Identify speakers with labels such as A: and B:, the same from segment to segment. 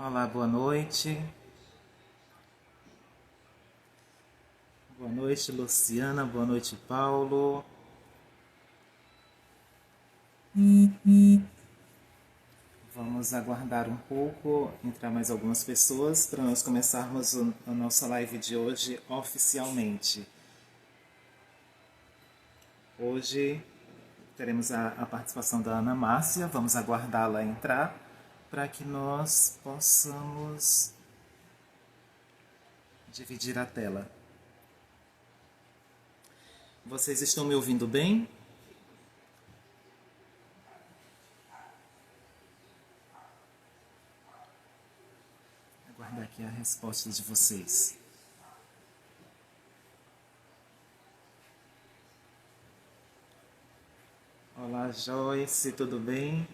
A: Olá, boa noite. Boa noite, Luciana. Boa noite, Paulo. Vamos aguardar um pouco, entrar mais algumas pessoas para nós começarmos a nossa live de hoje oficialmente. Hoje teremos a participação da Ana Márcia. Vamos aguardá-la entrar para que nós possamos dividir a tela. Vocês estão me ouvindo bem? Aguardar aqui a resposta de vocês. Olá, Joyce, tudo bem?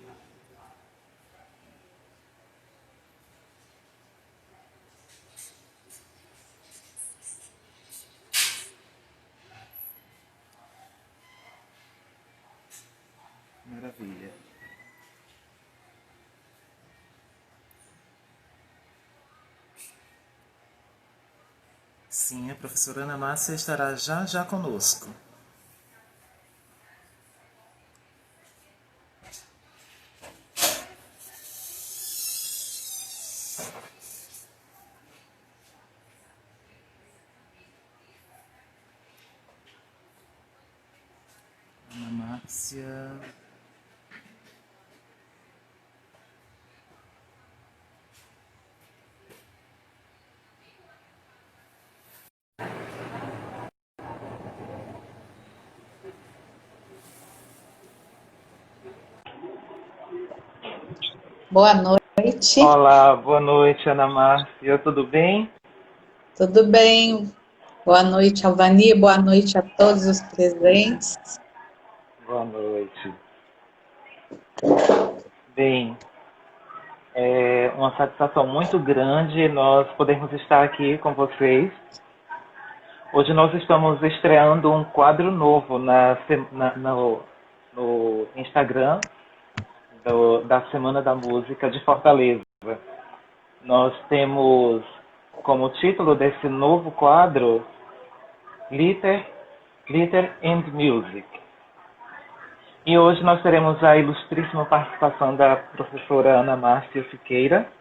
A: Maravilha. Sim, a professora Ana Márcia estará já já conosco. Ana Márcia.
B: Boa noite.
A: Olá, boa noite, Ana Márcia. Tudo bem?
B: Tudo bem? Boa noite, Alvani. Boa noite a todos os presentes.
A: Boa noite. Bem, é uma satisfação muito grande nós podermos estar aqui com vocês. Hoje nós estamos estreando um quadro novo no Instagram da Semana da Música de Fortaleza. Nós temos como título desse novo quadro Glitter and Music. E hoje nós teremos a ilustríssima participação da professora Ana Márcia Siqueira.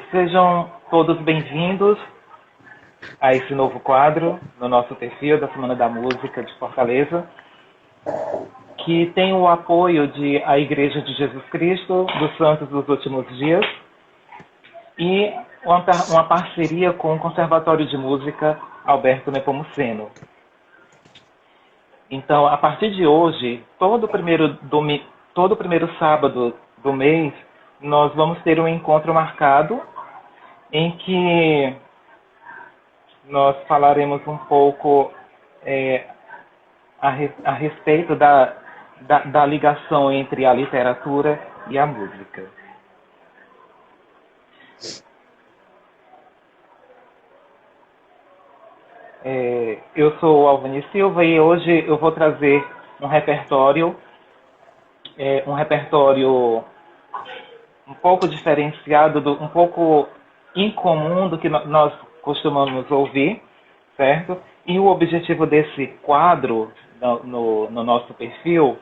A: Sejam todos bem-vindos a esse novo quadro no nosso perfil da Semana da Música de Fortaleza, que tem o apoio da Igreja de Jesus Cristo dos Santos dos Últimos Dias e uma parceria com o Conservatório de Música Alberto Nepomuceno. Então, a partir de hoje, todo primeiro sábado do mês, nós vamos ter um encontro marcado em que nós falaremos um pouco a respeito da ligação entre a literatura e a música. Eu sou o Alvani Silva e hoje eu vou trazer um repertório um pouco diferenciado, um pouco incomum do que nós costumamos ouvir, certo? E o objetivo desse quadro no nosso perfil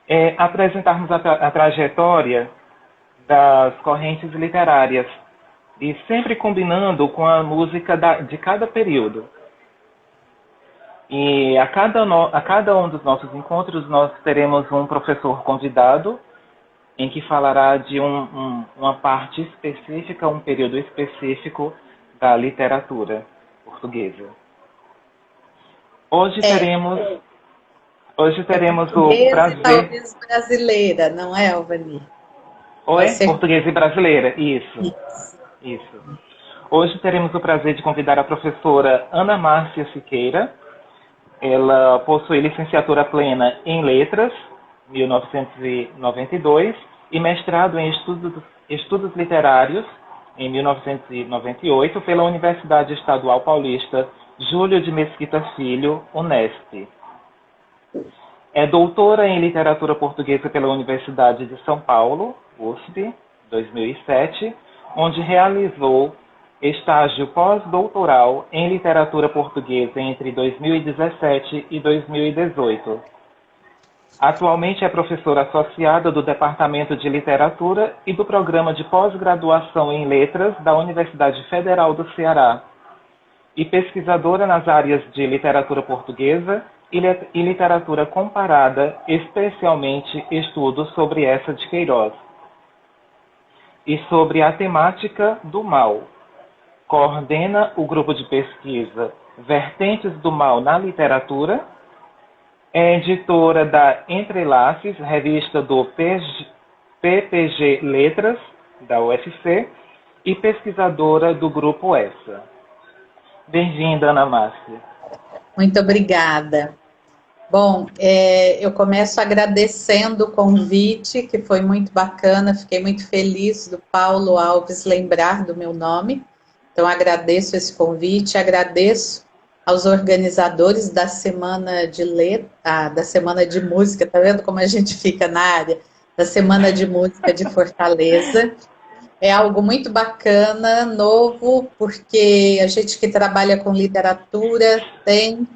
A: é apresentarmos a trajetória das correntes literárias e sempre combinando com a música de cada período. E a cada um dos nossos encontros nós teremos um professor convidado em que falará de uma parte específica, um período específico da literatura portuguesa. Hoje teremos o prazer...
B: Talvez brasileira, não é, Alvani?
A: Oi? Portuguesa e brasileira, isso. Hoje teremos o prazer de convidar a professora Ana Márcia Siqueira. Ela possui licenciatura plena em Letras, 1992, e mestrado em Estudos Literários, em 1998, pela Universidade Estadual Paulista Júlio de Mesquita Filho, Unesp. É doutora em Literatura Portuguesa pela Universidade de São Paulo USP, 2007, onde realizou estágio pós-doutoral em literatura portuguesa entre 2017 e 2018. Atualmente é professora associada do Departamento de Literatura e do Programa de Pós-Graduação em Letras da Universidade Federal do Ceará e pesquisadora nas áreas de literatura portuguesa e literatura comparada, especialmente estudos sobre essa de Queiroz, e sobre a temática do mal. Coordena o grupo de pesquisa Vertentes do Mal na Literatura, é editora da Entrelaces, revista do PPG Letras, da UFC, e pesquisadora do Grupo ESSA. Bem-vinda, Ana Márcia.
B: Muito obrigada. Bom, eu começo agradecendo o convite, que foi muito bacana, fiquei muito feliz do Paulo Alves lembrar do meu nome, então agradeço esse convite, agradeço aos organizadores da Semana de da Semana de Música, tá vendo como a gente fica na área? Da Semana de Música de Fortaleza. É algo muito bacana, novo, porque a gente que trabalha com literatura tem,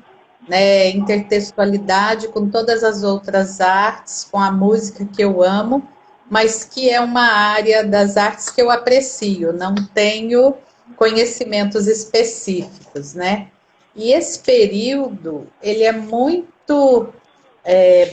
B: né, intertextualidade com todas as outras artes, com a música que eu amo, mas que é uma área das artes que eu aprecio, não tenho conhecimentos específicos, né? E esse período, ele é muito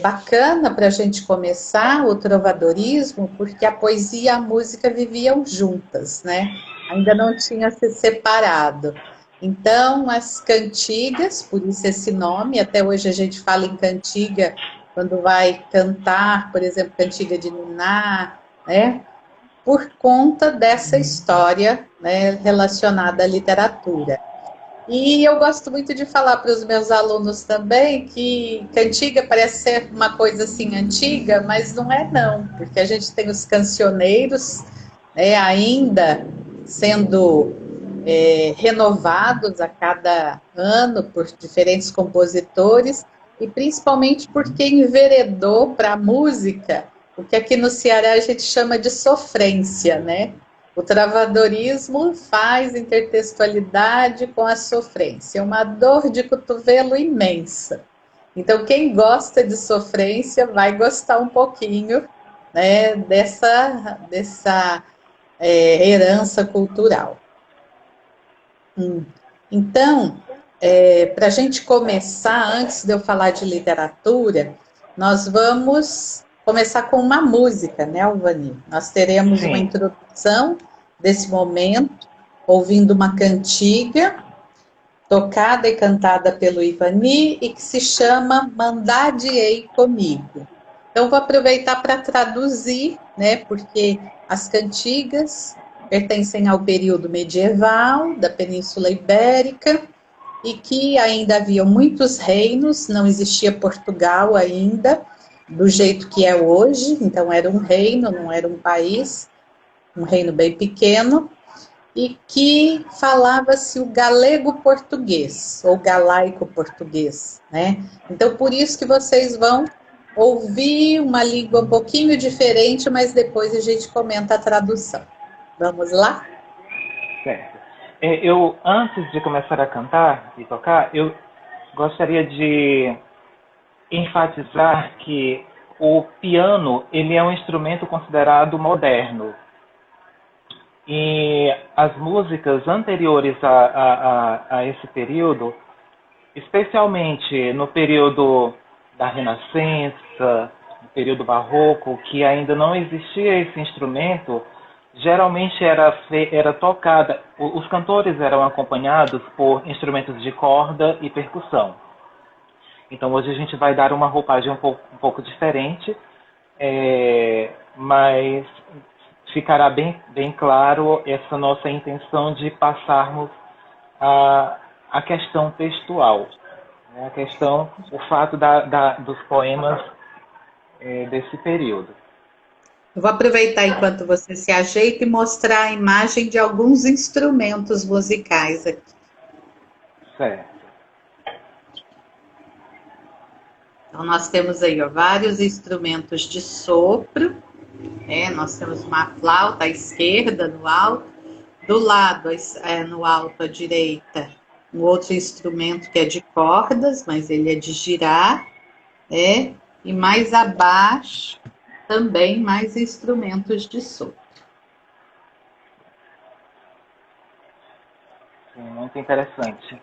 B: bacana para a gente começar o trovadorismo, porque a poesia e a música viviam juntas, né? Ainda não tinha se separado. Então, as cantigas, por isso esse nome, até hoje a gente fala em cantiga quando vai cantar, por exemplo, cantiga de Niná, né? Por conta dessa história, né, relacionada à literatura. E eu gosto muito de falar para os meus alunos também que cantiga parece ser uma coisa assim antiga, mas não é não, porque a gente tem os cancioneiros, né, ainda sendo renovados a cada ano por diferentes compositores, e principalmente por quem enveredou para a música, o que aqui no Ceará a gente chama de sofrência, né? O travadorismo faz intertextualidade com a sofrência, uma dor de cotovelo imensa. Então, quem gosta de sofrência vai gostar um pouquinho, né, dessa herança cultural. Então, para a gente começar, antes de eu falar de literatura, nós vamos começar com uma música, né, Alvani? Nós teremos uma introdução desse momento, ouvindo uma cantiga, tocada e cantada pelo Ivani, e que se chama Mandar-de-ei comigo. Então, vou aproveitar para traduzir, né, porque as cantigas pertencem ao período medieval da Península Ibérica, e que ainda havia muitos reinos, não existia Portugal ainda, do jeito que é hoje, então era um reino, não era um país, um reino bem pequeno, e que falava-se o galego-português, ou galaico-português, né? Então, por isso que vocês vão ouvir uma língua um pouquinho diferente, mas depois a gente comenta a tradução. Vamos lá?
A: Certo. Eu, antes de começar a cantar e tocar, eu gostaria de enfatizar que o piano, ele é um instrumento considerado moderno. E as músicas anteriores a esse período, especialmente no período da Renascença, no período barroco, que ainda não existia esse instrumento, geralmente era tocada, os cantores eram acompanhados por instrumentos de corda e percussão. Então hoje a gente vai dar uma roupagem um pouco diferente, mas ficará bem claro essa nossa intenção de passarmos a questão textual, né? O fato dos poemas desse período.
B: Eu vou aproveitar enquanto você se ajeita e mostrar a imagem de alguns instrumentos musicais aqui.
A: Certo.
B: Então, nós temos aí vários instrumentos de sopro, Nós temos uma flauta à esquerda, no alto, do lado, no alto à direita, um outro instrumento que é de cordas, mas ele é de girar, e mais abaixo também mais instrumentos de sopro.
A: Sim, muito interessante.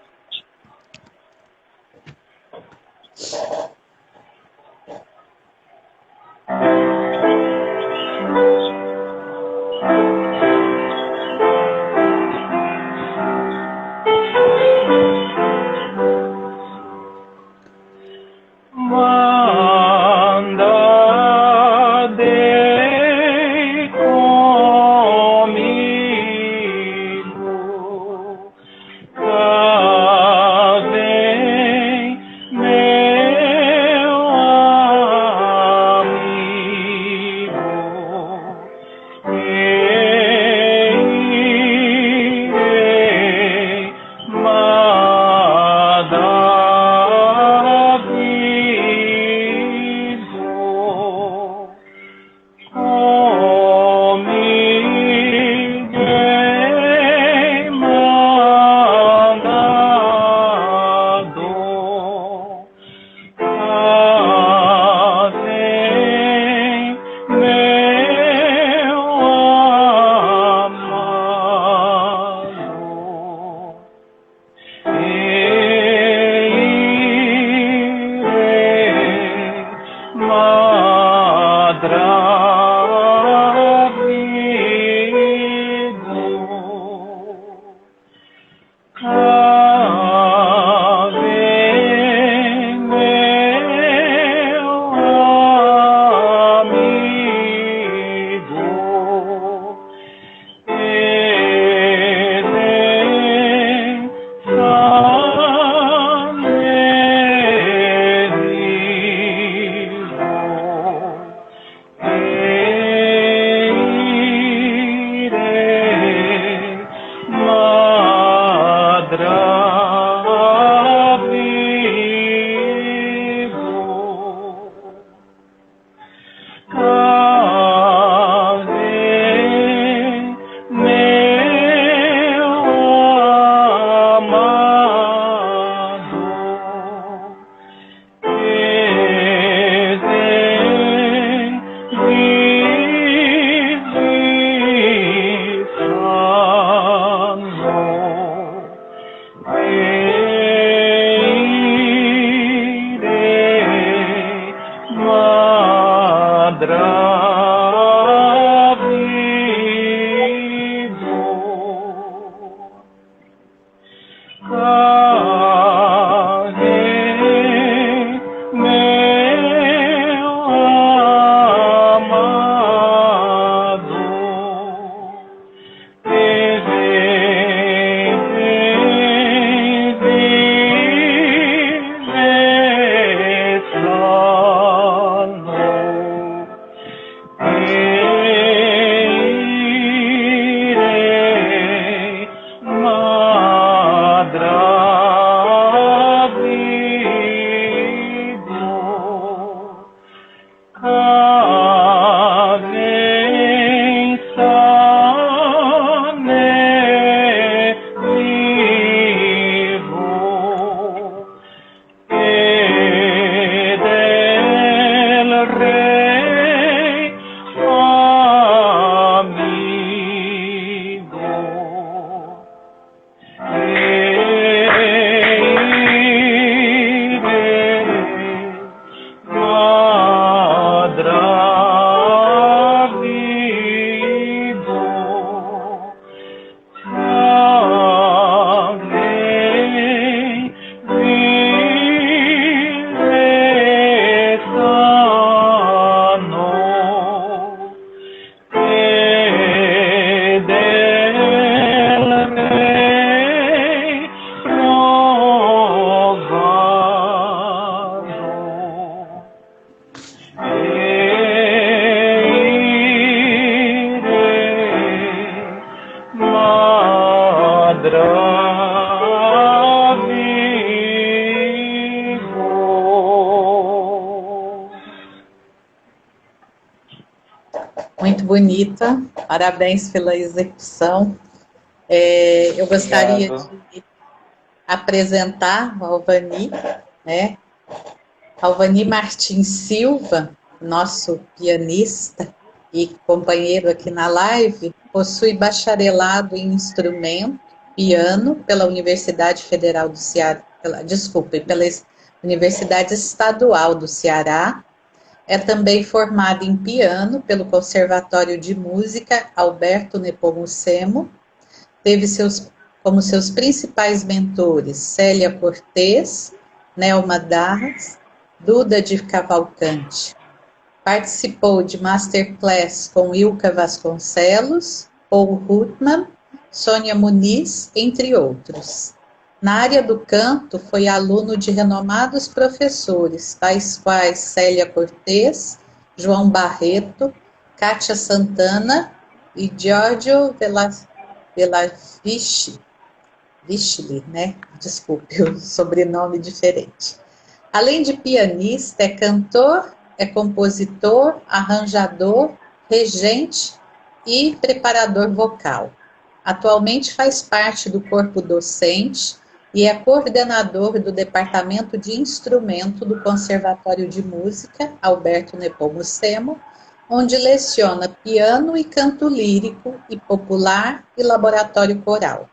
B: bonita, parabéns pela execução. Eu gostaria de apresentar o Alvani, né? Alvani Martins Silva, nosso pianista e companheiro aqui na live, possui bacharelado em instrumento, piano, pela Universidade Federal do Ceará, pela Universidade Estadual do Ceará. É também formado em piano pelo Conservatório de Música Alberto Nepomucemo. Teve como seus principais mentores Célia Cortez, Nelma Darras, Duda de Cavalcante. Participou de masterclass com Ilka Vasconcelos, Paul Hutman, Sônia Muniz, entre outros. Na área do canto, foi aluno de renomados professores, tais quais Célia Cortez, João Barreto, Kátia Santana e Giorgio Vichli, né? Desculpe, o sobrenome diferente. Além de pianista, é cantor, é compositor, arranjador, regente e preparador vocal. Atualmente faz parte do corpo docente e é coordenador do Departamento de Instrumento do Conservatório de Música Alberto Nepomucemo, onde leciona piano e canto lírico e popular e laboratório coral.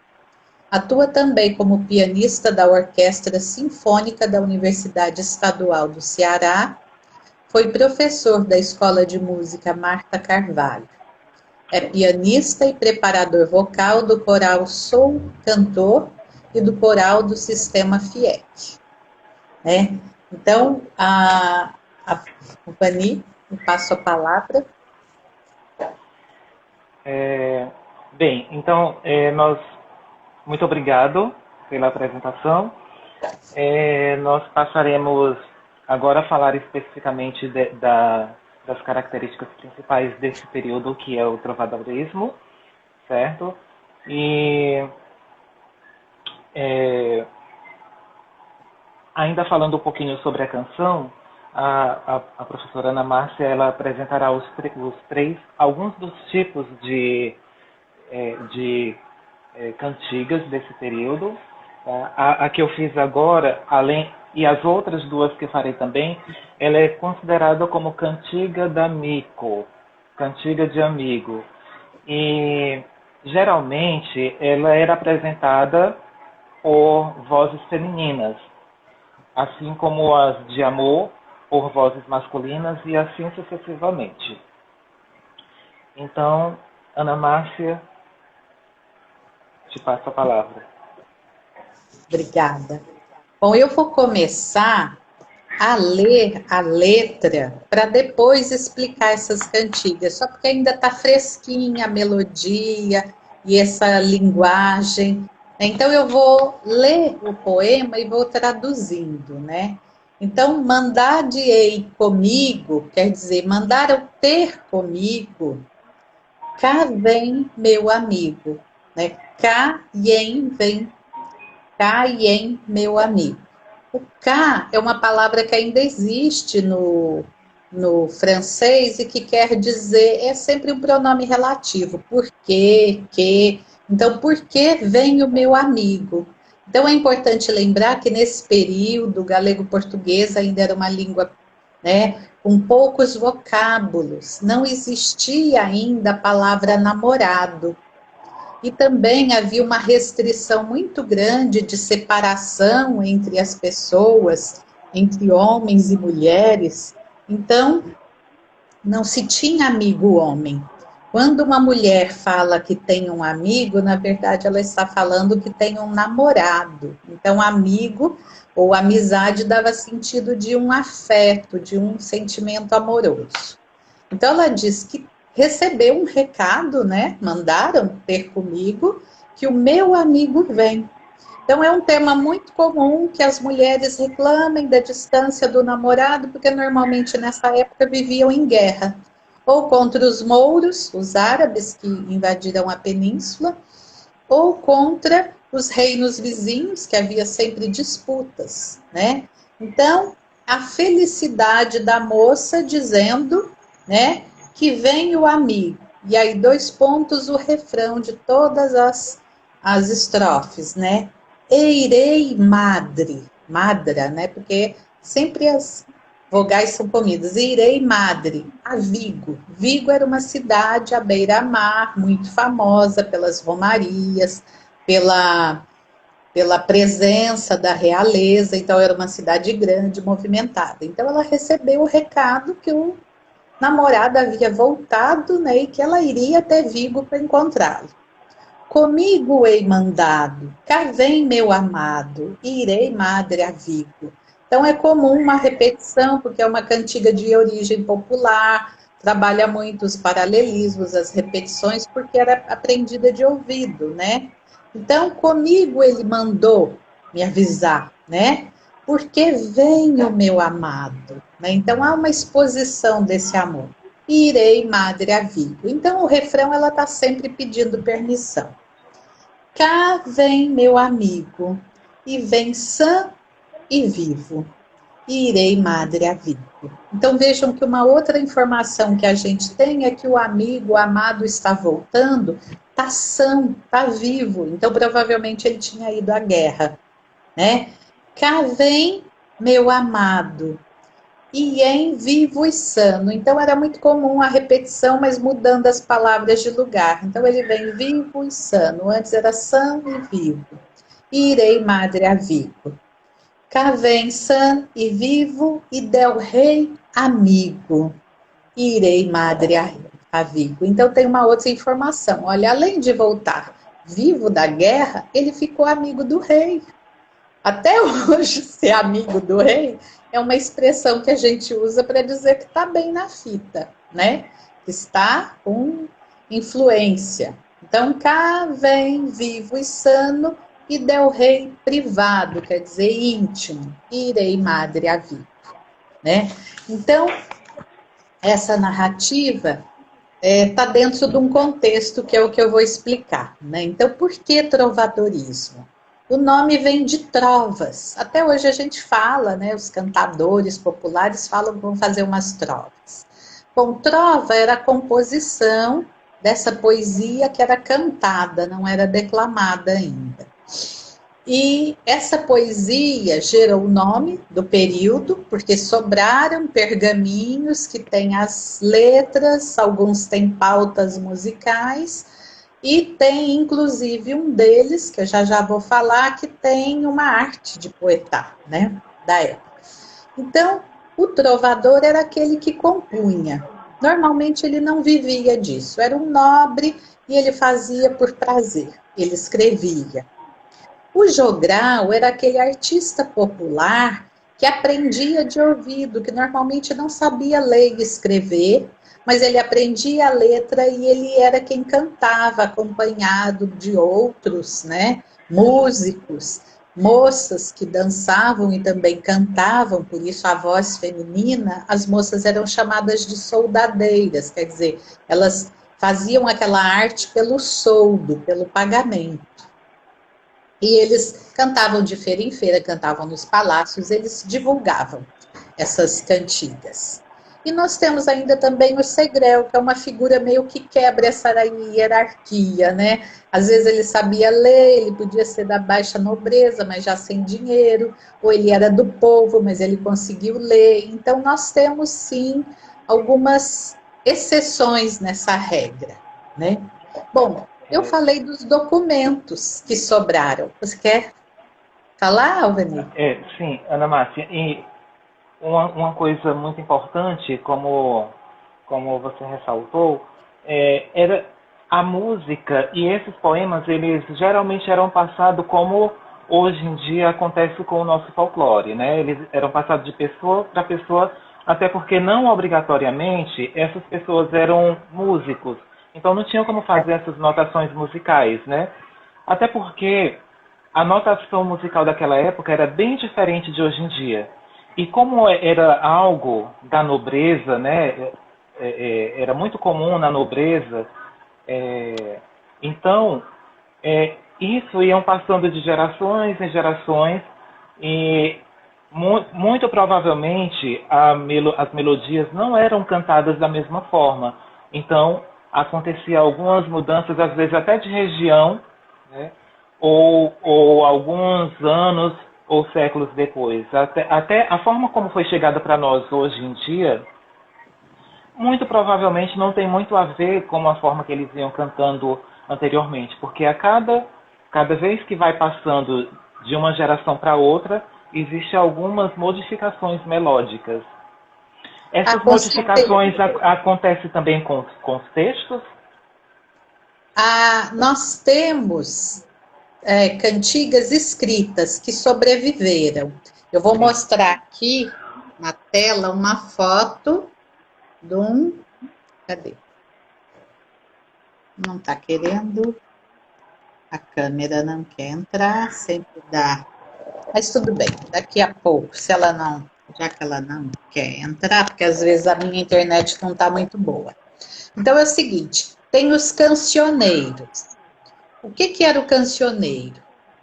B: Atua também como pianista da Orquestra Sinfônica da Universidade Estadual do Ceará. Foi professor da Escola de Música Marta Carvalho. É pianista e preparador vocal do coral Sou Cantor e do coral do Sistema FIEC. Né? Então, a Vani, eu passo a palavra.
A: Bem, então, muito obrigado pela apresentação. Nós passaremos agora a falar especificamente das características principais desse período, que é o trovadorismo, certo? E ainda falando um pouquinho sobre a canção, a professora Ana Márcia ela apresentará alguns dos tipos de cantigas desse período. A que eu fiz agora, e as outras duas que farei também, ela é considerada como cantiga da amigo, cantiga de amigo. E geralmente ela era apresentada por vozes femininas, assim como as de amor por vozes masculinas e assim sucessivamente. Então, Ana Márcia, te passo a palavra.
B: Obrigada. Bom, eu vou começar a ler a letra para depois explicar essas cantigas, só porque ainda está fresquinha a melodia e essa linguagem. Então, eu vou ler o poema e vou traduzindo, né? Então, mandar-de-ei comigo, quer dizer, mandaram ter comigo, cá vem meu amigo, né? Cá vem, cá meu amigo. O cá é uma palavra que ainda existe no francês e que quer dizer, é sempre um pronome relativo, por quê, que. Então, por que vem o meu amigo? Então, é importante lembrar que nesse período, o galego-português ainda era uma língua, né, com poucos vocábulos, não existia ainda a palavra namorado. E também havia uma restrição muito grande de separação entre as pessoas, entre homens e mulheres. Então, não se tinha amigo homem. Quando uma mulher fala que tem um amigo, na verdade ela está falando que tem um namorado. Então, amigo ou amizade dava sentido de um afeto, de um sentimento amoroso. Então, ela diz que recebeu um recado, né? Mandaram ter comigo que o meu amigo vem. Então, é um tema muito comum que as mulheres reclamem da distância do namorado, porque normalmente nessa época viviam em guerra, ou contra os mouros, os árabes que invadiram a península, ou contra os reinos vizinhos, que havia sempre disputas, né? Então, a felicidade da moça dizendo, né, que vem o amigo. e aí 2 pontos o refrão de todas as estrofes, né? Eirei madre, madra, né? Porque sempre as vogais são comidas. Irei madre, a Vigo. Vigo era uma cidade à beira-mar, muito famosa pelas romarias, pela presença da realeza, então era uma cidade grande, movimentada. Então ela recebeu o recado que o namorado havia voltado, né, e que ela iria até Vigo para encontrá-lo. Comigo hei mandado, cá vem meu amado, irei madre a Vigo. Então é comum uma repetição, porque é uma cantiga de origem popular, trabalha muito os paralelismos, as repetições, porque era aprendida de ouvido, né? Então, comigo ele mandou me avisar, né? Porque vem o meu amado, né? Então há uma exposição desse amor. Irei, madre, a Vigo. Então o refrão ela está sempre pedindo permissão. Cá vem meu amigo, e vem sã e vivo. Irei, madre, a Vigo. Então vejam que uma outra informação que a gente tem é que o amigo, o amado está voltando, está são, está vivo. Então provavelmente ele tinha ido à guerra, né? Cá vem meu amado, e em vivo e sano. Então era muito comum a repetição, mas mudando as palavras de lugar. Então ele vem vivo e sano. Antes era são e vivo. Irei, madre, a Vigo. Cá vem sã e vivo e del rei amigo. Irei, madre, a Vigo. Então tem uma outra informação. Olha, além de voltar vivo da guerra, ele ficou amigo do rei. Até hoje, ser amigo do rei é uma expressão que a gente usa para dizer que está bem na fita, né? Que está com influência. Então, cá vem vivo e sano e del rei privado, quer dizer íntimo. Irei, madre, a Vigo, né? Então, essa narrativa está dentro de um contexto que é o que eu vou explicar, né? Então, por que trovadorismo? O nome vem de trovas. Até hoje a gente fala, né? Os cantadores populares falam que vão fazer umas trovas. Bom, trova era a composição dessa poesia que era cantada, não era declamada ainda. E essa poesia gerou o nome do período, porque sobraram pergaminhos que têm as letras, alguns têm pautas musicais, e tem, inclusive, um deles, que eu já vou falar, que tem uma arte de poetar, né, da época. Então, o trovador era aquele que compunha. Normalmente ele não vivia disso, era um nobre e ele fazia por prazer, ele escrevia. O jogral era aquele artista popular que aprendia de ouvido, que normalmente não sabia ler e escrever, mas ele aprendia a letra e ele era quem cantava, acompanhado de outros, né? Músicos, moças que dançavam e também cantavam, por isso a voz feminina, as moças eram chamadas de soldadeiras, quer dizer, elas faziam aquela arte pelo soldo, pelo pagamento. E eles cantavam de feira em feira, cantavam nos palácios, eles divulgavam essas cantigas. E nós temos ainda também o segrel, que é uma figura meio que quebra essa hierarquia, né? Às vezes ele sabia ler, ele podia ser da baixa nobreza, mas já sem dinheiro, ou ele era do povo, mas ele conseguiu ler. Então nós temos sim algumas exceções nessa regra, né? Bom, eu falei dos documentos que sobraram. Você quer falar, Alveni?
A: Sim, Ana Márcia. E uma coisa muito importante, como você ressaltou, era a música e esses poemas, eles geralmente eram passados como hoje em dia acontece com o nosso folclore, né? Eles eram passados de pessoa para pessoa, até porque não obrigatoriamente essas pessoas eram músicos. Então não tinham como fazer essas notações musicais, né? Até porque a notação musical daquela época era bem diferente de hoje em dia. E como era algo da nobreza, né? Era muito comum na nobreza, então isso iam passando de gerações em gerações e muito provavelmente as melodias não eram cantadas da mesma forma. Então acontecia algumas mudanças, às vezes até de região, né? Ou alguns anos ou séculos depois. Até a forma como foi chegada para nós hoje em dia, muito provavelmente não tem muito a ver com a forma que eles iam cantando anteriormente, porque cada vez que vai passando de uma geração para outra, existem algumas modificações melódicas. Essas
B: Com certeza.
A: modificações acontecem também com os textos?
B: Nós temos cantigas escritas que sobreviveram. Eu vou mostrar aqui na tela uma foto de um... Cadê? Não está querendo. A câmera não quer entrar, sempre dá. Mas tudo bem, daqui a pouco, se ela não... Já que ela não quer entrar, porque às vezes a minha internet não está muito boa. Então é o seguinte, tem os cancioneiros. O que era o cancioneiro?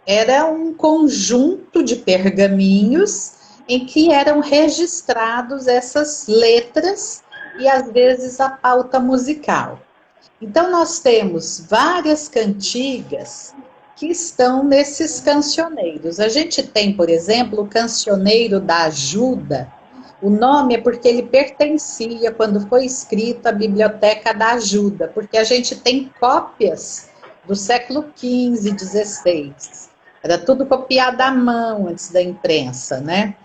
B: Era um conjunto de pergaminhos em que eram registrados essas letras e às vezes a pauta musical. Então nós temos várias cantigas que estão nesses cancioneiros. A gente tem, por exemplo, o cancioneiro da ajuda. O nome é porque ele pertencia, quando foi escrito, à Biblioteca da Ajuda, porque a gente tem cópias do século XV, XVI. Era tudo copiado à mão antes da imprensa, né?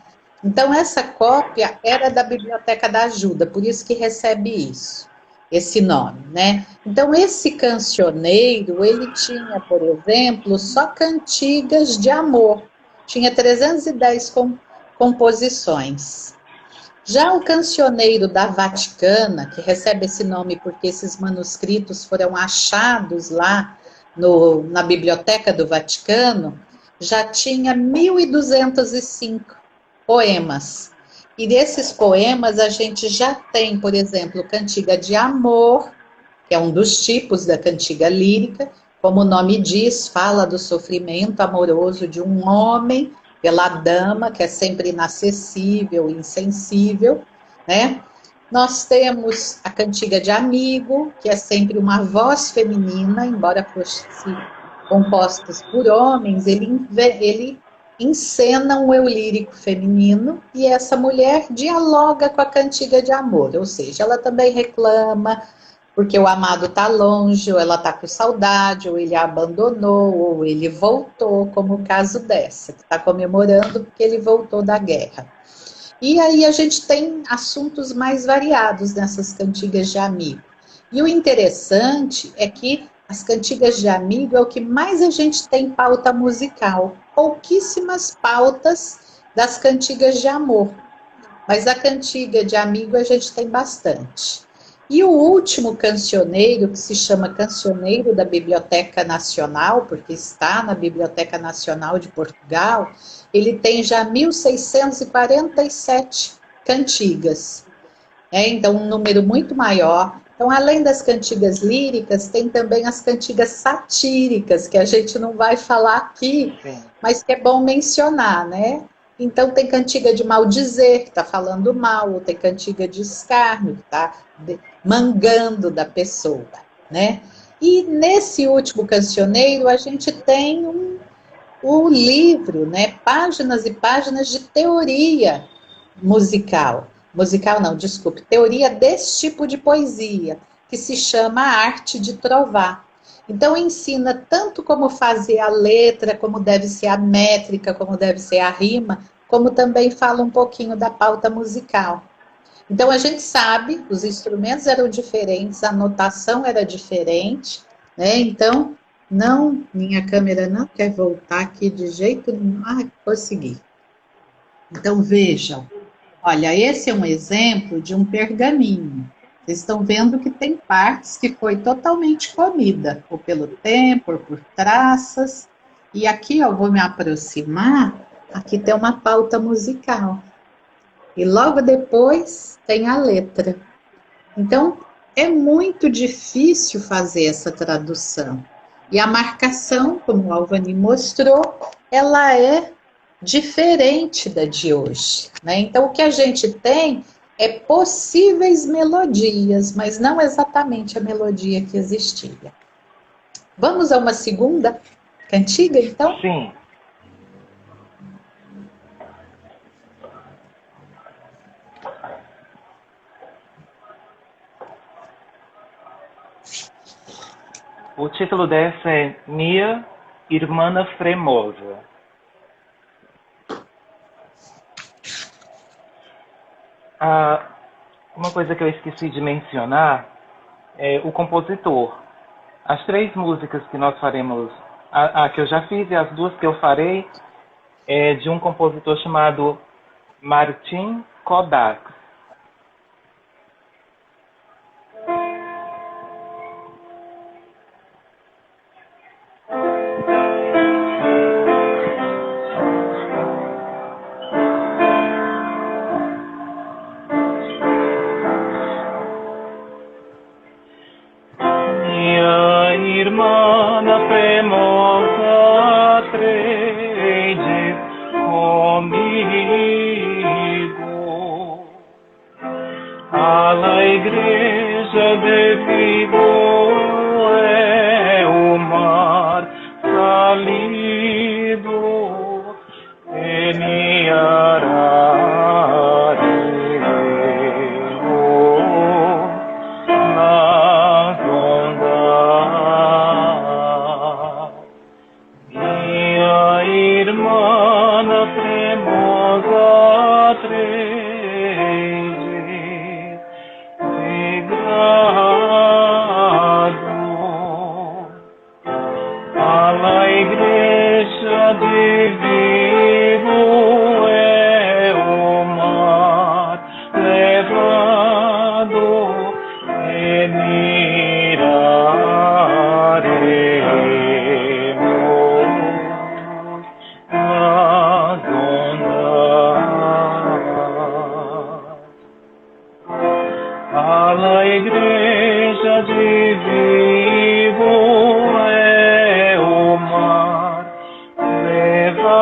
B: Então, essa cópia era da Biblioteca da Ajuda, por isso que recebe isso, esse nome, né? Então, esse cancioneiro, ele tinha, por exemplo, só cantigas de amor. Tinha 310 composições. Já o cancioneiro da Vaticana, que recebe esse nome porque esses manuscritos foram achados lá na Biblioteca do Vaticano, já tinha 1.205 poemas. E desses poemas a gente já tem, por exemplo, cantiga de amor, que é um dos tipos da cantiga lírica, como o nome diz, fala do sofrimento amoroso de um homem pela dama, que é sempre inacessível, insensível, né? Nós temos a cantiga de amigo, que é sempre uma voz feminina, embora fosse compostas por homens, ele encena um eu lírico feminino, e essa mulher dialoga com a cantiga de amor, ou seja, ela também reclama porque o amado está longe, ou ela está com saudade, ou ele a abandonou, ou ele voltou, como o caso dessa, que está comemorando porque ele voltou da guerra. E aí a gente tem assuntos mais variados nessas cantigas de amigo. E o interessante é que as cantigas de amigo é o que mais a gente tem pauta musical. Pouquíssimas pautas das cantigas de amor. Mas a cantiga de amigo a gente tem bastante. E o último cancioneiro, que se chama Cancioneiro da Biblioteca Nacional, porque está na Biblioteca Nacional de Portugal, ele tem já 1.647 cantigas. Então, um número muito maior. Então, além das cantigas líricas, tem também as cantigas satíricas, que a gente não vai falar aqui, mas que é bom mencionar, né? Então, tem cantiga de maldizer, que está falando mal, ou tem cantiga de escárnio, que está mangando da pessoa, né? E nesse último cancioneiro, a gente tem o livro, né? Páginas e páginas de teoria musical. Musical não, desculpe, teoria desse tipo de poesia, que se chama Arte de Trovar. Então, ensina tanto como fazer a letra, como deve ser a métrica, como deve ser a rima, como também fala um pouquinho da pauta musical. Então, a gente sabe, os instrumentos eram diferentes, a notação era diferente, né? Então, não, minha câmera não quer voltar aqui de jeito nenhum. Consegui. Então, vejam, olha, esse é um exemplo de um pergaminho. Vocês estão vendo que tem partes que foi totalmente comida, ou pelo tempo, ou por traças. E aqui eu vou me aproximar, aqui tem uma pauta musical. E logo depois tem a letra. Então, é muito difícil fazer essa tradução. E a marcação, como o Alvani mostrou, ela é diferente da de hoje, né? Então, o que a gente tem é possíveis melodias, mas não exatamente a melodia que existia. Vamos a uma segunda cantiga, então?
A: Sim. O título dessa é Minha Irmã Fremosa. Uma coisa que eu esqueci de mencionar é o compositor. As 3 músicas que nós faremos, a que eu já fiz e as 2 que eu farei, é de um compositor chamado Martin Kodak. Minha irmã Fremosa, aprende comigo a igreja de Vigo é o mar salido e nas ondas. Minha irmã Fremosa, três grado a igreja de Vigo é o mar levado e miraremos nas ondas. A igreja de Vigo é o mar levado.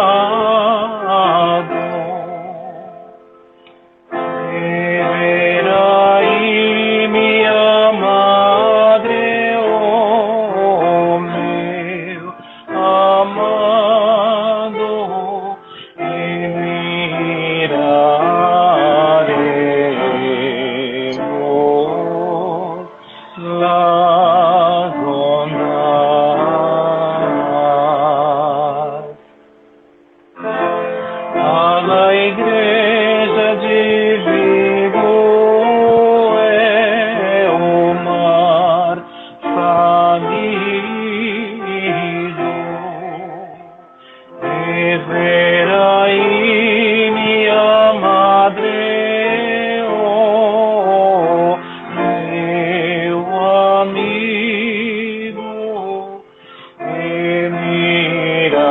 A: Verai minha madre, oh meu amado, e miraremos las ondas. A igreja de Vigo é o mar salido. E verai minha madre, oh meu amigo, e miraremos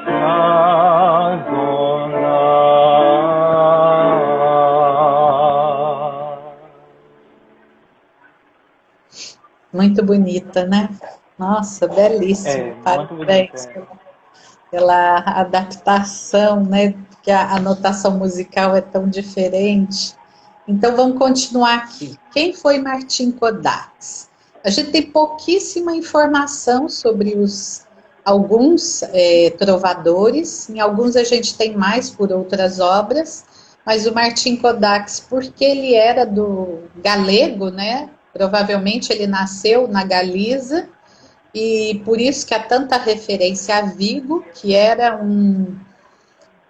A: nas ondas.
B: Muito bonita, né? Nossa, belíssimo.
A: Muito
B: Parabéns
A: bonita.
B: pela adaptação, né? Porque a notação musical é tão diferente. Então vamos continuar aqui. Quem foi Martin Kodaks? A gente tem pouquíssima informação sobre alguns trovadores, em alguns a gente tem mais por outras obras, mas o Martin Kodaks, porque ele era do galego, né? Provavelmente ele nasceu na Galiza, e por isso que há tanta referência a Vigo, que era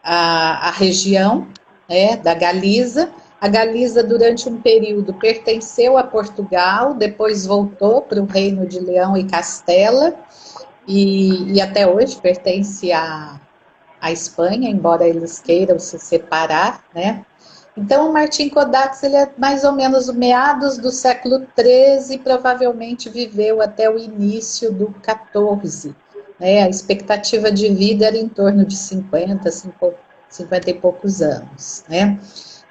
B: a região, né, da Galiza. A Galiza, durante um período, pertenceu a Portugal, depois voltou para o Reino de Leão e Castela, e até hoje pertence à Espanha, embora eles queiram se separar, né? Então, o Martin Kodaks, ele é mais ou menos meados do século XIII, provavelmente viveu até o início do XIV. Né? A expectativa de vida era em torno de 50 e poucos anos. Né?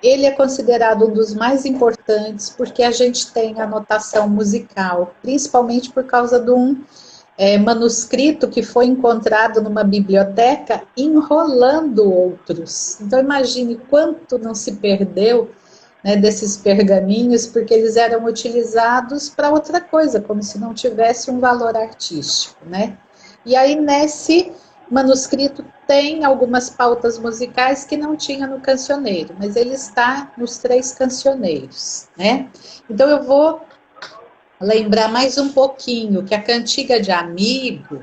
B: Ele é considerado um dos mais importantes porque a gente tem a notação musical, principalmente por causa de um manuscrito que foi encontrado numa biblioteca enrolando outros. Então imagine quanto não se perdeu, né, desses pergaminhos, porque eles eram utilizados para outra coisa, como se não tivesse um valor artístico, né? E aí nesse manuscrito tem algumas pautas musicais que não tinha no cancioneiro, mas ele está nos 3 cancioneiros, né? Então eu vou lembrar mais um pouquinho que a cantiga de amigo,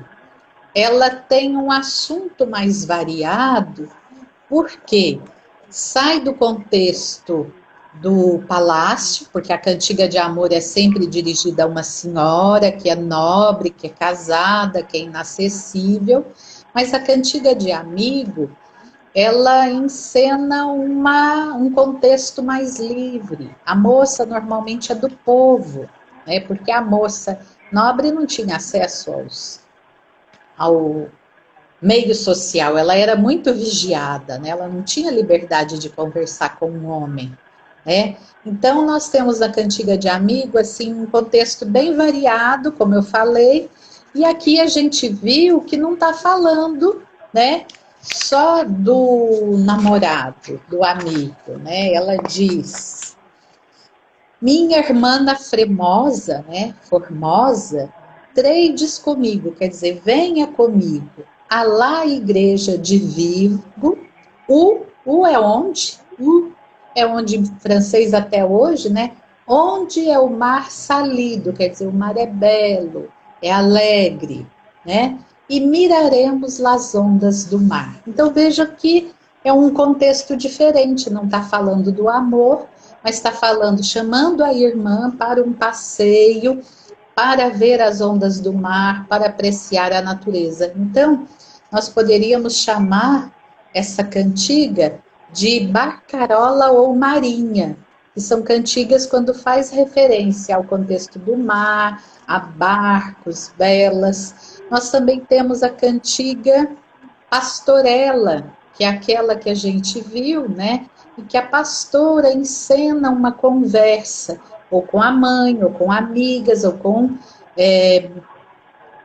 B: ela tem um assunto mais variado, porque sai do contexto do palácio, porque a cantiga de amor é sempre dirigida a uma senhora que é nobre, que é casada, que é inacessível, mas a cantiga de amigo, ela encena um contexto mais livre. A moça normalmente é do povo, né? Porque a moça nobre não tinha acesso ao meio social, ela era muito vigiada, né? Ela não tinha liberdade de conversar com um homem, né? Então nós temos na cantiga de amigo assim um contexto bem variado, como eu falei, e aqui a gente viu que não está falando, né? Só do namorado, do amigo, né? Ela diz: minha irmã Fremosa, né? Formosa, tredes comigo, quer dizer, venha comigo. Alá igreja de Vigo, o é onde? O é onde em francês até hoje, né? Onde é o mar salido, quer dizer, o mar é belo, é alegre, né? E miraremos as ondas do mar. Então veja que é um contexto diferente, não está falando do amor, mas está falando, chamando a irmã para um passeio, para ver as ondas do mar, para apreciar a natureza. Então, nós poderíamos chamar essa cantiga de barcarola ou marinha, que são cantigas quando faz referência ao contexto do mar, a barcos, velas. Nós também temos a cantiga pastorela, que é aquela que a gente viu, né? E que a pastora encena uma conversa, ou com a mãe, ou com amigas, ou com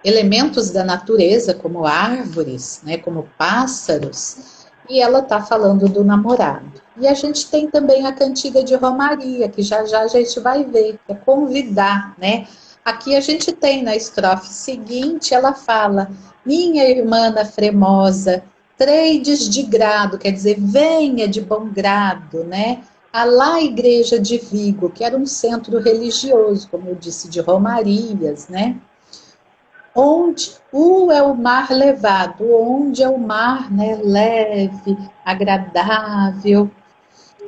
B: elementos da natureza, como árvores, né, como pássaros, e ela está falando do namorado. E a gente tem também a cantiga de Romaria, que já já a gente vai ver, que é convidar, né? Aqui a gente tem na estrofe seguinte, ela fala: minha irmã Fremosa, tredes de grado, quer dizer, venha de bom grado, né? A lá igreja de Vigo, que era um centro religioso, como eu disse, de romarias, né? Onde é o mar levado, onde é o mar, né, leve, agradável,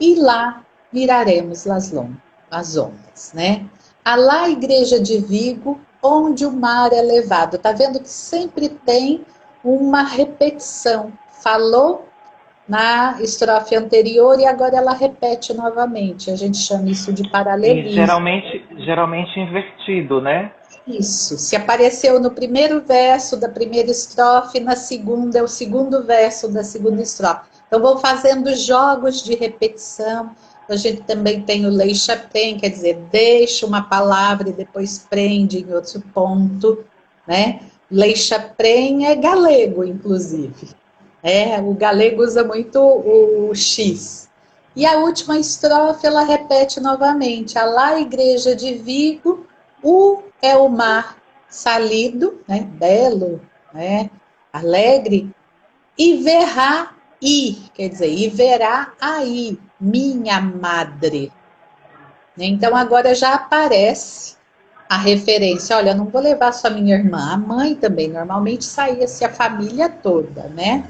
B: e lá viraremos as ondas, né? A lá igreja de Vigo, onde o mar é levado. Tá vendo que sempre tem uma repetição. Falou na estrofe anterior e agora ela repete novamente. A gente chama isso de
A: E
B: paralelismo.
A: geralmente invertido, né?
B: Isso, se apareceu no primeiro verso da primeira estrofe, na segunda é o segundo verso da segunda estrofe. Então, vou fazendo jogos de repetição. A gente também tem o lei-chatem, quer dizer, deixa uma palavra e depois prende em outro ponto, né? Lei-chatem é galego, inclusive. O galego usa muito o X. E a última estrofe, ela repete novamente. A lá igreja de Vigo, o é o mar salido, né, belo, né, alegre, e verá quer dizer, e verá aí, minha madre. Então agora já aparece a referência, olha, não vou levar só minha irmã, a mãe também, normalmente saía-se a família toda, né?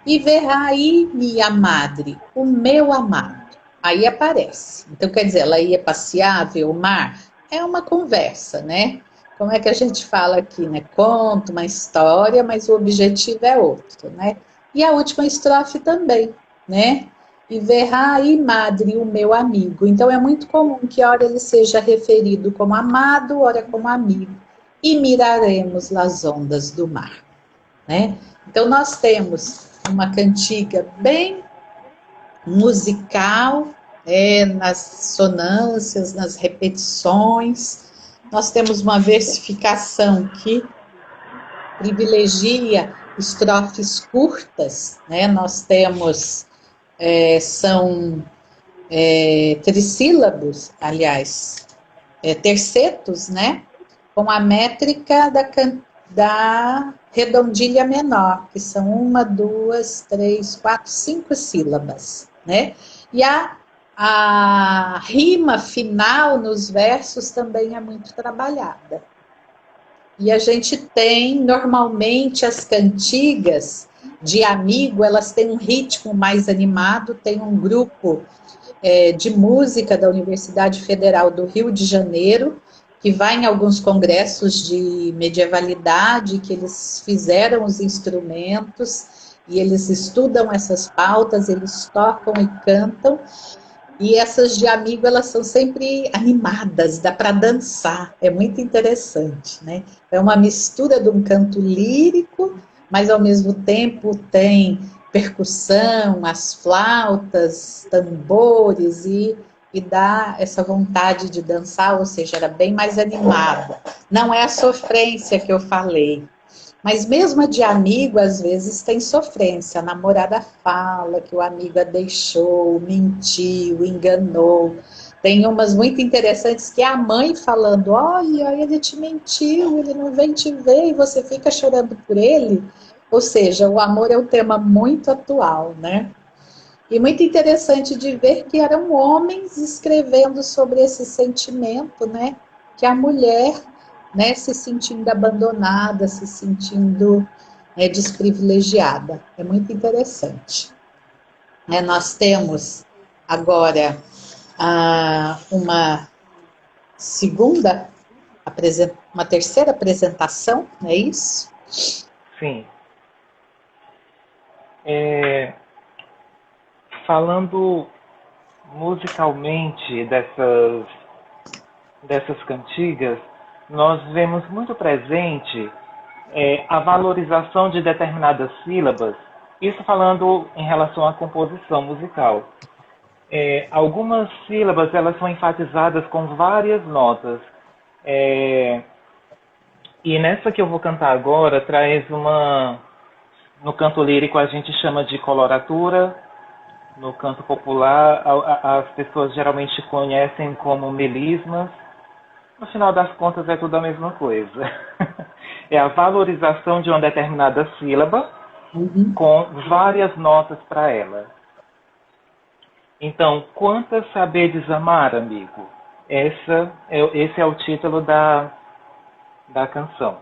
B: E verá aí, minha madre, o meu amado. Aí aparece. Então, quer dizer, ela ia passear, ver o mar. É uma conversa, né? Como é que a gente fala aqui, né? Conta uma história, mas o objetivo é outro, né? E a última estrofe também, né? E verá aí, madre, o meu amigo. Então, é muito comum que ora ele seja referido como amado, ora como amigo. E miraremos as ondas do mar, né? Então, nós temos uma cantiga bem musical, nas sonâncias, nas repetições. Nós temos uma versificação que privilegia estrofes curtas, né? Nós temos, são trissílabos, aliás, tercetos, né? Com a métrica da redondilha menor, que são 1, 2, 3, 4, 5 sílabas, né? E a rima final nos versos também é muito trabalhada. E a gente tem, normalmente, as cantigas de amigo, elas têm um ritmo mais animado, tem um grupo de música da Universidade Federal do Rio de Janeiro, que vai em alguns congressos de medievalidade, que eles fizeram os instrumentos, e eles estudam essas pautas, eles tocam e cantam, e essas de amigo, elas são sempre animadas, dá para dançar, é muito interessante, né? É uma mistura de um canto lírico, mas ao mesmo tempo tem percussão, as flautas, tambores, e dá essa vontade de dançar, ou seja, era bem mais animada. Não é a sofrência que eu falei, mas mesmo a de amigo, às vezes, tem sofrência. A namorada fala que o amigo a deixou, mentiu, enganou. Tem umas muito interessantes que é a mãe falando, olha, ele te mentiu, ele não vem te ver e você fica chorando por ele. Ou seja, o amor é um tema muito atual, né? E muito interessante de ver que eram homens escrevendo sobre esse sentimento, né? Que a mulher, né, se sentindo abandonada, se sentindo desprivilegiada. É muito interessante. Nós temos agora uma uma terceira apresentação, não é isso?
A: Sim. Falando musicalmente dessas cantigas, nós vemos muito presente a valorização de determinadas sílabas, isso falando em relação à composição musical. Algumas sílabas elas são enfatizadas com várias notas. E nessa que eu vou cantar agora, traz no canto lírico a gente chama de coloratura, no canto popular as pessoas geralmente conhecem como melismas. No final das contas é tudo a mesma coisa. É a valorização de uma determinada sílaba com várias notas para ela. Então, quantas sabedes amar, amigo? Esse é o título da canção.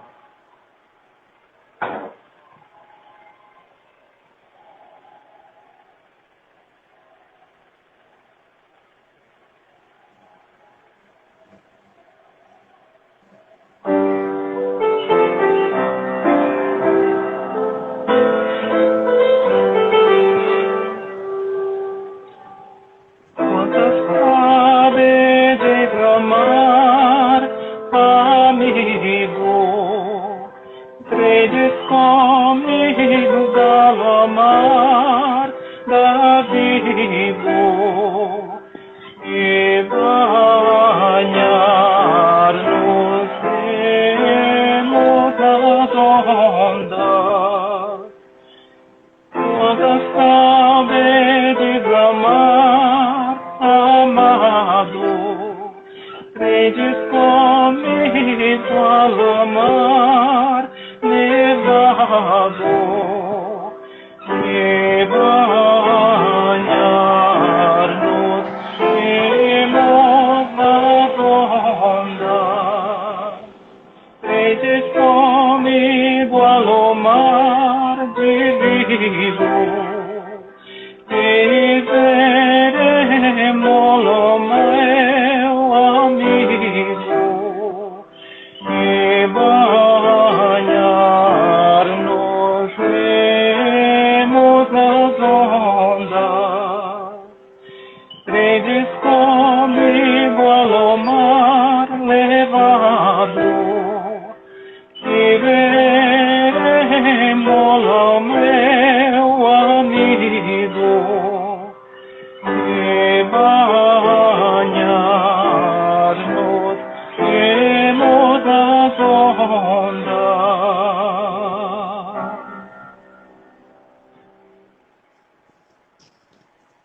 C: Onda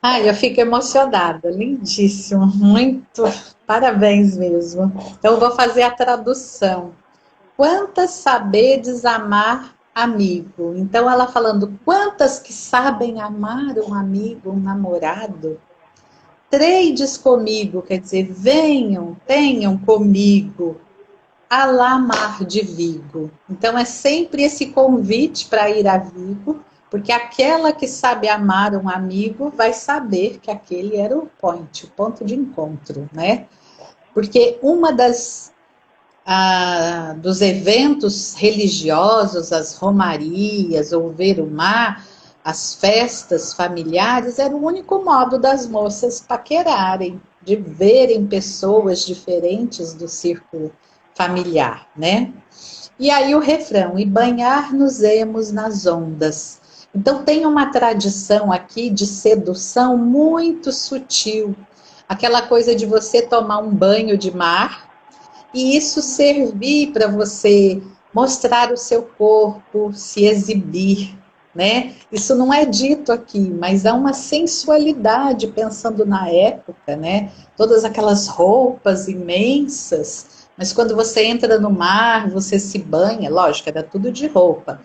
B: Ai, eu fico emocionada, lindíssimo, muito, parabéns mesmo. Então, eu vou fazer a tradução. Quantas sabedes amar amigo? Então, ela falando, quantas que sabem amar um amigo, um namorado? Tredes comigo, quer dizer, venham, tenham comigo a lá mar de Vigo. Então, é sempre esse convite para ir a Vigo, porque aquela que sabe amar um amigo vai saber que aquele era o point, o ponto de encontro, né? Porque uma dos eventos religiosos, as romarias, ou ver o mar, as festas familiares, era o único modo das moças paquerarem, de verem pessoas diferentes do círculo familiar, né? E aí o refrão, e banhar-nos-emos nas ondas. Então tem uma tradição aqui de sedução muito sutil, aquela coisa de você tomar um banho de mar, e isso servir para você mostrar o seu corpo, se exibir, né? Isso não é dito aqui, mas há uma sensualidade pensando na época, né? Todas aquelas roupas imensas, mas quando você entra no mar, você se banha, lógico, era tudo de roupa,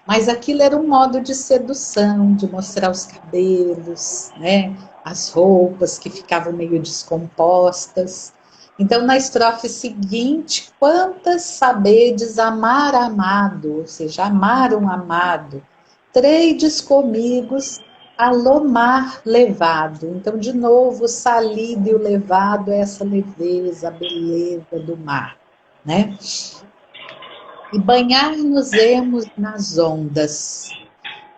B: mas aquilo era um modo de sedução, de mostrar os cabelos, né? As roupas que ficavam meio descompostas. Então, na estrofe seguinte, quantas sabedes amar amado, ou seja, amar um amado, tredes comigos a lomar levado. Então, de novo, o salido e o levado é essa leveza, a beleza do mar, né? E banhar-nos-emos nas ondas,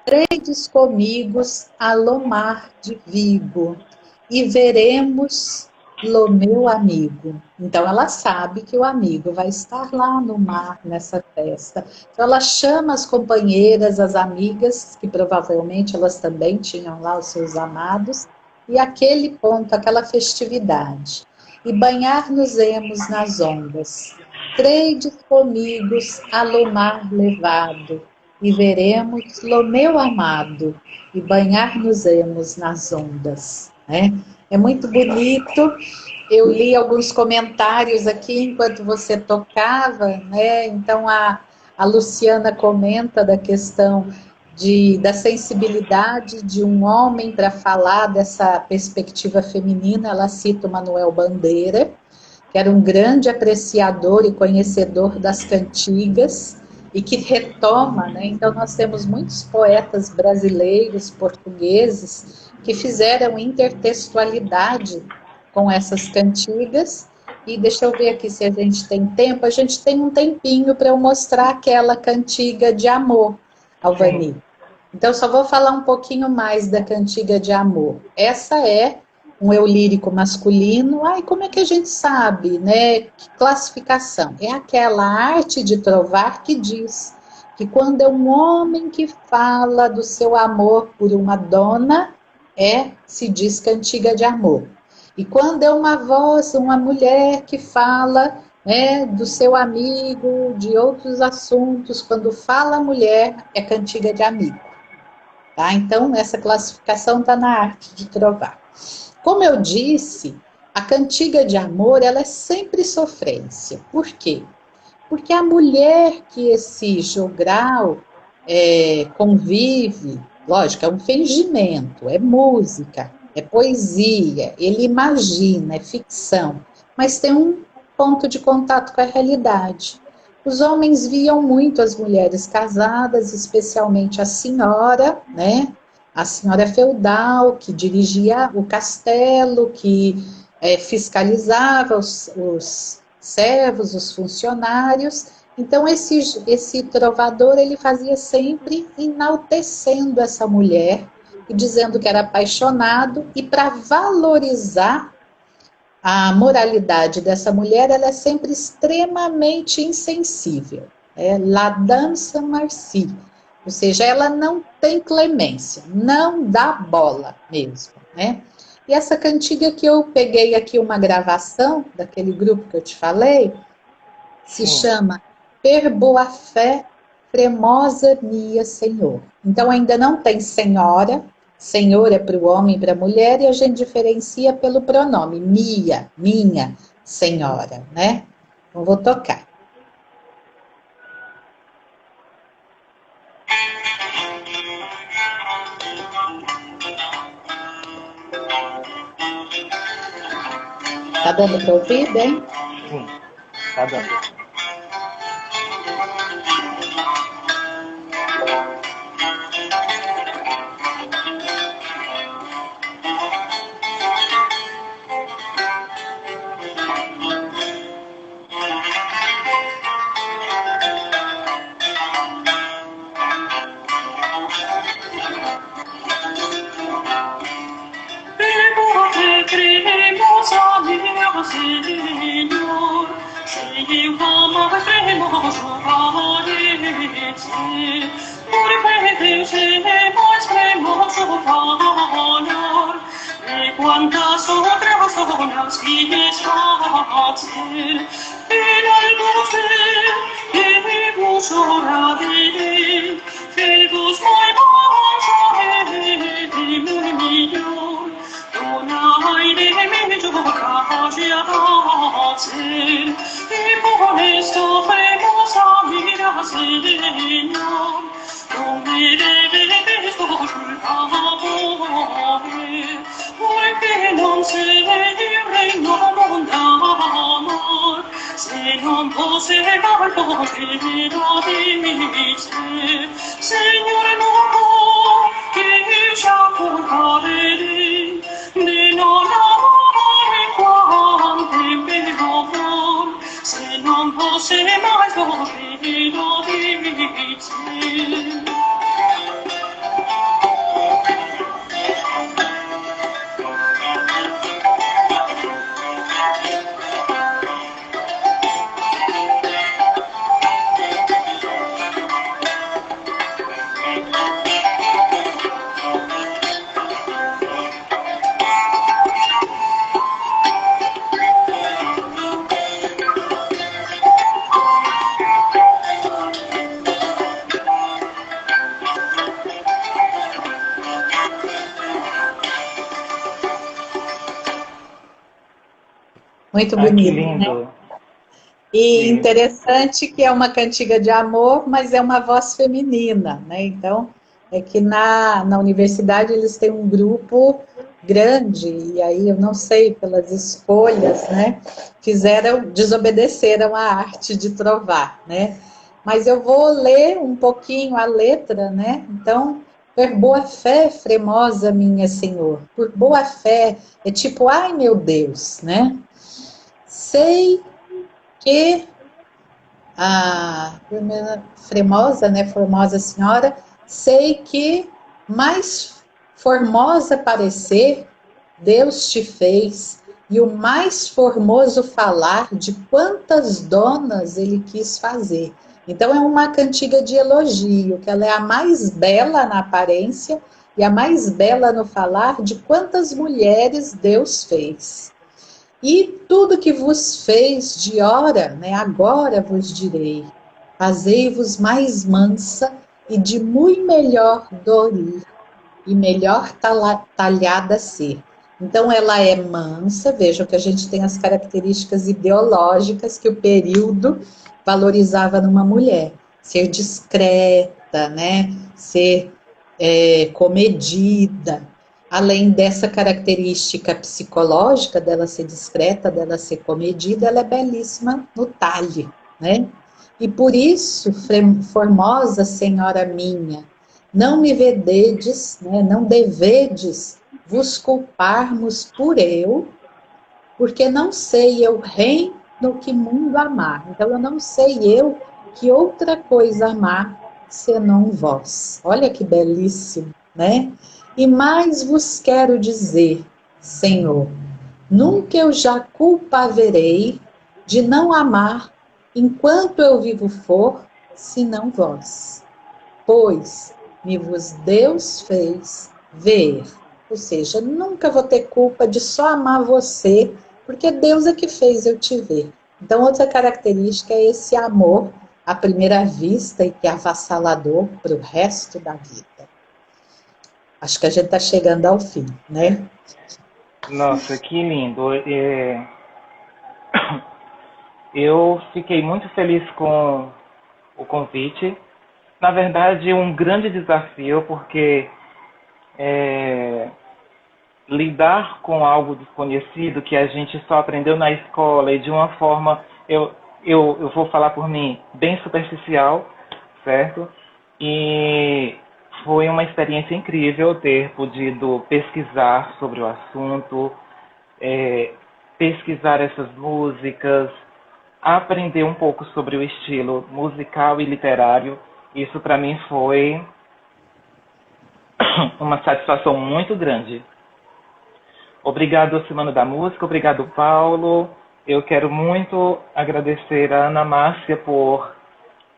B: tredes comigos a lomar de Vigo, e veremos lo meu amigo. Então ela sabe que o amigo vai estar lá no mar, nessa festa. Então ela chama as companheiras, as amigas, que provavelmente elas também tinham lá os seus amados, e aquele ponto, aquela festividade. E banhar-nos-emos nas ondas, tredes comigos a lomar levado, e veremos lo meu amado, e banhar-nos-emos nas ondas, né? É muito bonito. Eu li alguns comentários aqui enquanto você tocava, né? Então a Luciana comenta da questão da sensibilidade de um homem para falar dessa perspectiva feminina. Ela cita o Manuel Bandeira, que era um grande apreciador e conhecedor das cantigas, e que retoma, né? Então nós temos muitos poetas brasileiros, portugueses, que fizeram intertextualidade com essas cantigas. E deixa eu ver aqui se a gente tem tempo. A gente tem um tempinho para eu mostrar aquela cantiga de amor, Alvani. Então, só vou falar um pouquinho mais da cantiga de amor. Essa é um eu lírico masculino. Ai, como é que a gente sabe, né? Que classificação? É aquela arte de trovar que diz que quando é um homem que fala do seu amor por uma dona, se diz cantiga de amor. E quando é uma voz, uma mulher que fala, né, do seu amigo, de outros assuntos, quando fala mulher, é cantiga de amigo. Tá? Então, essa classificação está na arte de trovar. Como eu disse, a cantiga de amor, ela é sempre sofrência. Por quê? Porque a mulher que esse jogral convive, lógico, é um fingimento, é música, é poesia, ele imagina, é ficção, mas tem um ponto de contato com a realidade. Os homens viam muito as mulheres casadas, especialmente a senhora, né? A senhora feudal, que dirigia o castelo, que fiscalizava os servos, os funcionários. Então, esse trovador, ele fazia sempre enaltecendo essa mulher, e dizendo que era apaixonado, e para valorizar a moralidade dessa mulher, ela é sempre extremamente insensível. La dança Marci, ou seja, ela não tem clemência, não dá bola mesmo, né? E essa cantiga que eu peguei aqui uma gravação daquele grupo que eu te falei, se chama Per boa fé, cremosa minha Senhor. Então ainda não tem senhora, Senhor é para o homem e para a mulher, e a gente diferencia pelo pronome, minha senhora, né? Então, vou tocar. Tá dando para ouvir bem?
A: Sim, tá dando.
C: Senhor, sei como cremos aparece, porque cremos valor, e quantas outras zonas que esquecem, e vos orarei, feitos mai bons, muito melhor. Donai de me giocasia dolce, e por esto fremos a mira, Señor. Non me deves amore, porque non sei il regno d'amor, se non fosse valore da dice, Signore non che sciacquare di non amare quante bevo, se non fosse mai valore da dice.
B: Muito
A: Ai, que
B: bonito, né?
A: lindo.
B: E
A: Sim.
B: interessante que é uma cantiga de amor, mas é uma voz feminina, né? Então, é que na universidade eles têm um grupo grande, e aí eu não sei, pelas escolhas, né? Desobedeceram a arte de trovar, né? Mas eu vou ler um pouquinho a letra, né? Então, por boa fé, fremosa minha Senhor. Por boa fé, é tipo, ai meu Deus, né? Sei que a Formosa, né, Formosa Senhora, sei que mais formosa parecer Deus te fez, e o mais formoso falar de quantas donas ele quis fazer. Então é uma cantiga de elogio, que ela é a mais bela na aparência e a mais bela no falar de quantas mulheres Deus fez. E tudo que vos fez de ora, né, agora vos direi, fazei-vos mais mansa e de muito melhor dorir, e melhor talhada ser. Então ela é mansa, vejam que a gente tem as características ideológicas que o período valorizava numa mulher. Ser discreta, né, ser comedida, além dessa característica psicológica dela ser discreta, dela ser comedida, ela é belíssima no talhe, né? E por isso, formosa senhora minha, não me vededes, né, não devedes vos culparmos por eu, porque não sei eu reino que mundo amar. Então eu não sei eu que outra coisa amar senão vós. Olha que belíssimo, né? E mais vos quero dizer, Senhor, nunca eu já culpa haverei de não amar enquanto eu vivo for, senão vós. Pois me vos Deus fez ver. Ou seja, nunca vou ter culpa de só amar você, porque Deus é que fez eu te ver. Então, outra característica é esse amor à primeira vista e que é avassalador para o resto da vida. Acho que a gente está chegando ao fim, né?
A: Nossa, que lindo. Eu fiquei muito feliz com o convite. Na verdade, um grande desafio, porque é, lidar com algo desconhecido que a gente só aprendeu na escola e de uma forma, eu vou falar por mim, bem superficial, certo? E foi uma experiência incrível ter podido pesquisar sobre o assunto, é, pesquisar essas músicas, aprender um pouco sobre o estilo musical e literário. Isso para mim foi uma satisfação muito grande. Obrigado, Semana da Música, obrigado, Paulo. Eu quero muito agradecer a Ana Márcia por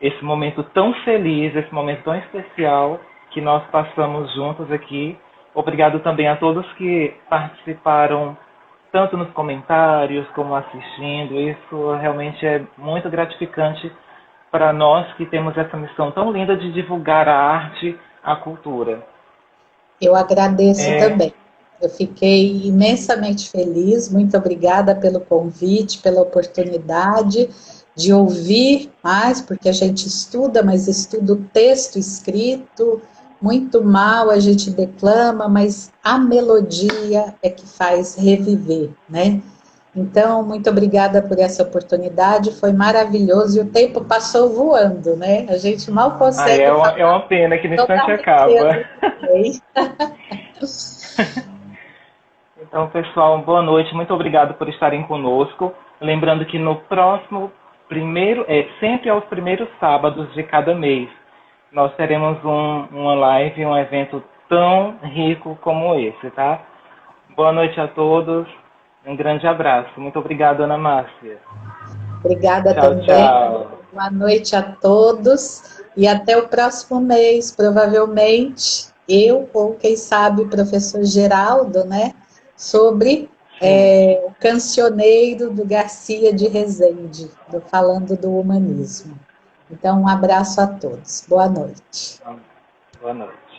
A: esse momento tão feliz, esse momento tão especial que nós passamos juntos aqui. Obrigado também a todos que participaram, tanto nos comentários como assistindo. Isso realmente é muito gratificante para nós que temos essa missão tão linda de divulgar a arte, a cultura.
B: Eu agradeço também. Eu fiquei imensamente feliz, muito obrigada pelo convite, pela oportunidade de ouvir mais, porque a gente estuda, mas estuda o texto escrito, muito mal a gente declama, mas a melodia é que faz reviver, né? Então, muito obrigada por essa oportunidade, foi maravilhoso e o tempo passou voando, né? A gente mal consegue falar.
A: É uma pena que no instante acaba. Então, pessoal, boa noite, muito obrigado por estarem conosco. Lembrando que no próximo sempre aos primeiros sábados de cada mês, nós teremos uma live, um evento tão rico como esse, tá? Boa noite a todos, um grande abraço. Muito obrigado, Ana Márcia.
B: Obrigada
A: tchau,
B: também.
A: Tchau.
B: Boa noite a todos e até o próximo mês, provavelmente eu ou quem sabe o professor Geraldo, né, sobre o cancioneiro do Garcia de Rezende, falando do humanismo. Então, um abraço a todos. Boa noite.
A: Boa noite.